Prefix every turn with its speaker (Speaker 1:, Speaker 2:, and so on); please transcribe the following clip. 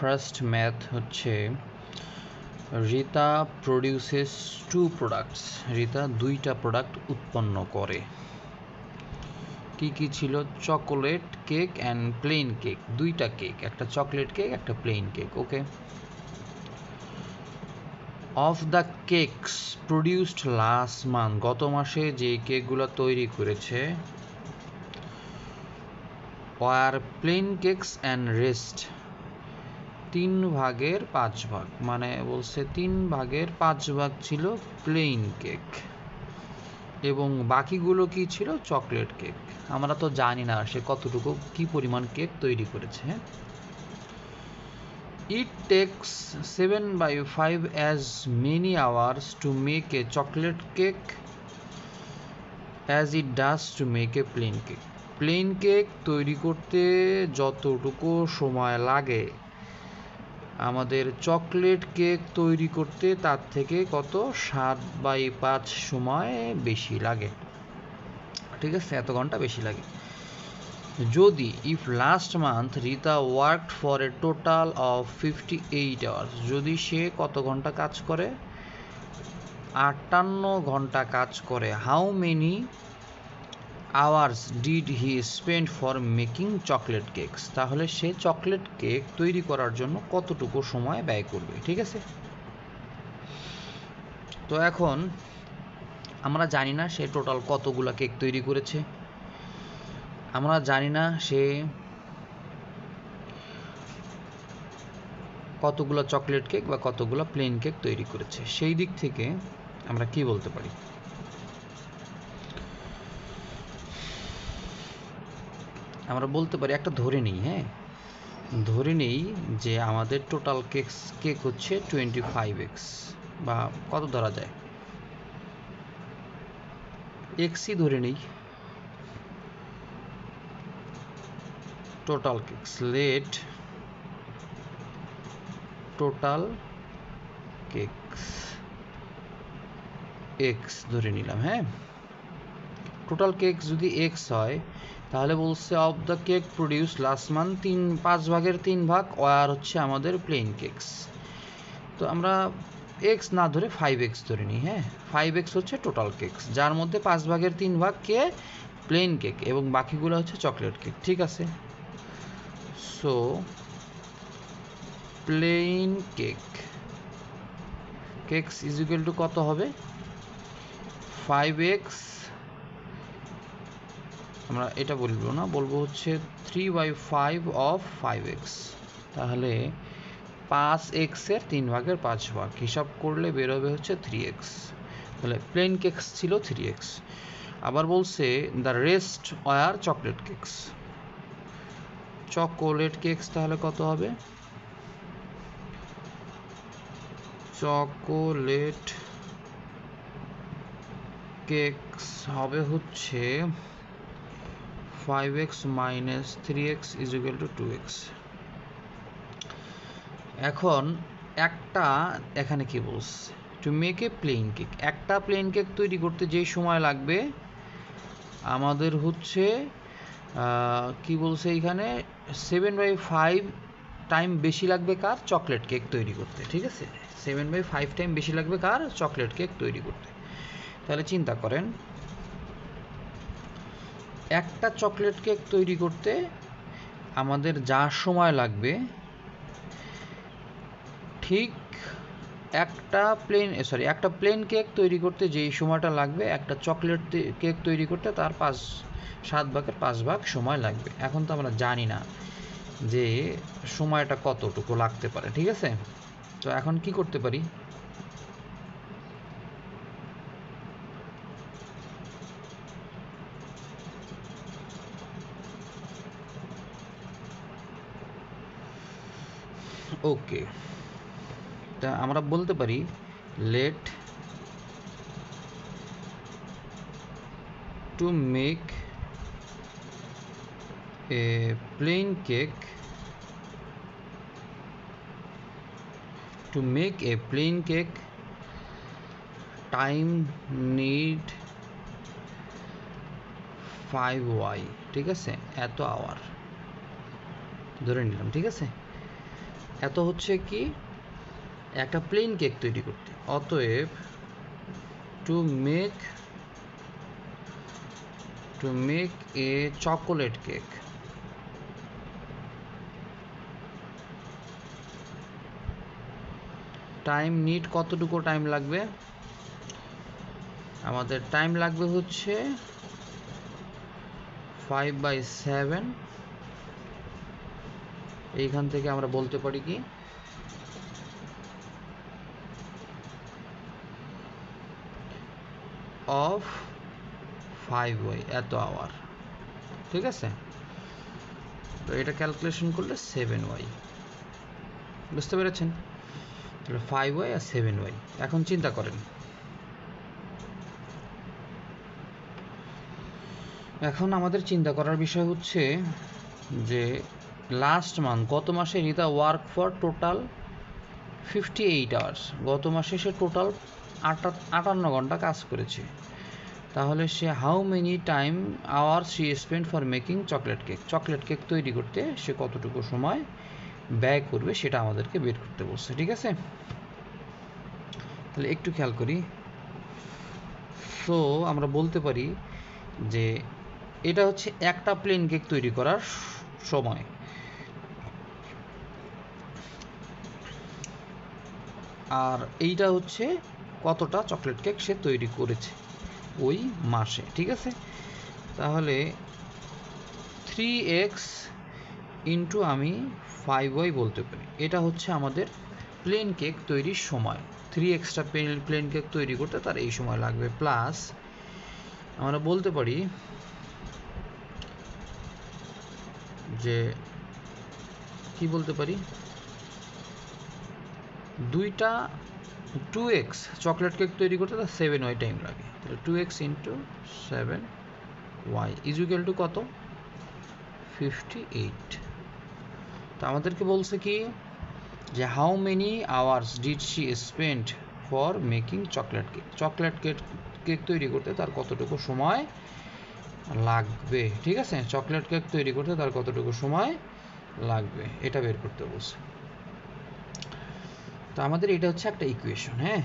Speaker 1: First math হচ্ছে Rita produces 2 products. Rita 2টা product উৎপন্ন করে। কি কি ছিল? Chocolate cake and plain cake. 2টা কেক, একটা চকলেট কেক একটা plain cake. Okay. Of the cakes produced last month, গত মাসে যে কেকগুলো তৈরি করেছে, were plain cakes and rest 3 ভাগের 5 ভাগ, মানে বলছে 3 ভাগের 5 ভাগ ছিল প্লেন কেক এবং বাকিগুলো কি ছিল? Chocolate cake. আমরা তো জানি না সে কতটুকু কি পরিমাণ কেক তৈরি করেছে। It takes 7/5 as many hours to make a chocolate cake as it does to make a plain cake. Plane cake তৈরি করতে যতটুকু সময় লাগে আমাদের চকলেট কেক তৈরি করতে তার থেকে কত 7/5 সময় বেশি লাগে। ঠিক আছে, এত ঘন্টা বেশি লাগে। যদি if last month Rita worked for a total of 58 hours, যদি সে কত ঘন্টা কাজ করে? 58 ঘন্টা কাজ করে। How many hours did he spend for making chocolate cakes, তাহলে সে চকলেট কেক তৈরি করার জন্য কতটুকু সময় ব্যয় করবে। ঠিক আছে, তো এখন আমরা জানি না সে টোটাল কতগুলা কেক তৈরি করেছে, আমরা জানি না সে কতগুলো চকলেট কেক বা কতগুলো প্লেন কেক তৈরি করেছে। সেই দিক থেকে আমরা কি বলতে পারি? আমরা বলতে পারি, একটা ধরে নিই, হ্যাঁ ধরে নেই যে আমাদের টোটাল কেক হচ্ছে 25x, বা কত ধরা যায়, এক্সই ধরে নেই। Total cakes, let total cakes x ধরে নিলাম। হ্যাঁ, টোটাল কেকস যদি এক্স হয় তাহলে বলছে of the cake produce last month 5 ভাগের 3 ভাগ আর হচ্ছে আমাদের প্লেন কেকস। তো আমরা এক্স না ধরে 5x ধরে নিই। হ্যাঁ, 5x হচ্ছে টোটাল কেকস, যার মধ্যে 5 ভাগের 3 ভাগ কে? প্লেন কেক, এবং বাকিগুলো হচ্ছে চকলেট কেক। ঠিক আছে, so plain cakes is equal to কত হবে? 5x, আমরা এটা বলবো না, বলবো হচ্ছে 3/5 অফ 5x। তাহলে 5x এর 3 ভাগের 5 ভাগ হিসাব করলে বেরোবে হচ্ছে 3x। তাহলে প্লেন কেকস ছিল 3x। আবার বলছে দ্য রেস্ট আর চকলেট কেকস। চকোলেট কেকস তাহলে কত হবে? চকোলেট কেকস হবে হচ্ছে 5x minus 3x is equal to 2x। এখন একটা এখানে কি বলছে? Two make a plain cake, একটা প্লেন কেক তৈরি করতে যেই সময় লাগবে আমাদের হচ্ছে কি বলছে এখানে? 7/5 টাইম বেশি লাগবে কার? চকলেট কেক তৈরি করতে। ঠিক আছে, 7/5 টাইম বেশি লাগবে কার? চকলেট কেক তৈরি করতে। তাহলে চিন্তা করেন, একটা চকলেট কেক তৈরি করতে আমাদের যা সময় লাগবে ঠিক একটা প্লেন কেক তৈরি করতে যেই সময়টা লাগবে একটা চকলেট কেক তৈরি করতে তার 7 ভাগের 5 ভাগ সময় লাগবে। এখন তো আমরা জানি না যে সময়টা কতটুকু লাগতে পারে। ঠিক আছে, তো এখন কি করতে পারি? ওকে, তা আমরা বলতে পারি let to make a plain cake, to make a plain cake time need 5y। ঠিক আছে, এত আওয়ার ধরে নিলাম। ঠিক আছে, এত হচ্ছে কি একটা প্লেন কেক তৈরি করতে। অতএব টু মেক এ চকোলেট কেক, টাইম নিড কতটুকু টাইম লাগবে? আমাদের টাইম লাগবে হচ্ছে 5/7। এইখান থেকে আমরা বলতে পারি কি অফ 5y এত আওয়ার, ঠিক আছে? তো এটা ক্যালকুলেশন করলে 7y, বুঝতে পেরেছেন? তাহলে 5y আর 7y। এখন চিন্তা করেন, এখন আমাদের চিন্তা করার বিষয় হচ্ছে যে লাস্ট মান্থ, গত মাসে Rita work for total 58 hours. গত মাসে সে টোটাল 58 ঘন্টা কাজ করেছে। তাহলে say how many time hours she spend for making chocolate cake, chocolate cake তৈরি করতে সে কতটুকু সময় ব্যয় করবে সেটা আমাদেরকে বের করতে বলছে, ঠিক আছে? তাহলে একটু খেয়াল করি। সো আমরা বলতে পারি যে এটা হচ্ছে একটা প্লেন কেক তৈরি করার সময়, আর এইটা হচ্ছে কতটা চকলেট কেক সে তৈরি করেছে ওই মাসে, ঠিক আছে? তাহলে 3x ইন্টু আমি 5y বলতে পারি, এটা হচ্ছে আমাদের প্লেন কেক তৈরির সময়। 3xটা প্লেন কেক তৈরি করতে তার এই সময় লাগবে, প্লাস আমরা বলতে পারি যে কি বলতে পারি, 2x চকলেট কেক তৈরি করতে তার 7y টাইম লাগে। তাহলে 2x into 7y is equal to কত? 58। তো আমাদেরকে বলছে কি যে how many hours did she spend for making chocolate cake, chocolate cake তৈরি করতে তার কতটুকু সময় লাগবে, ঠিক আছে? চকলেট কেক তৈরি করতে তার কতটুকু সময় লাগবে এটা বের করতে বলছে। তো আমাদের এটা হচ্ছে একটা ইকুয়েশন, হ্যাঁ।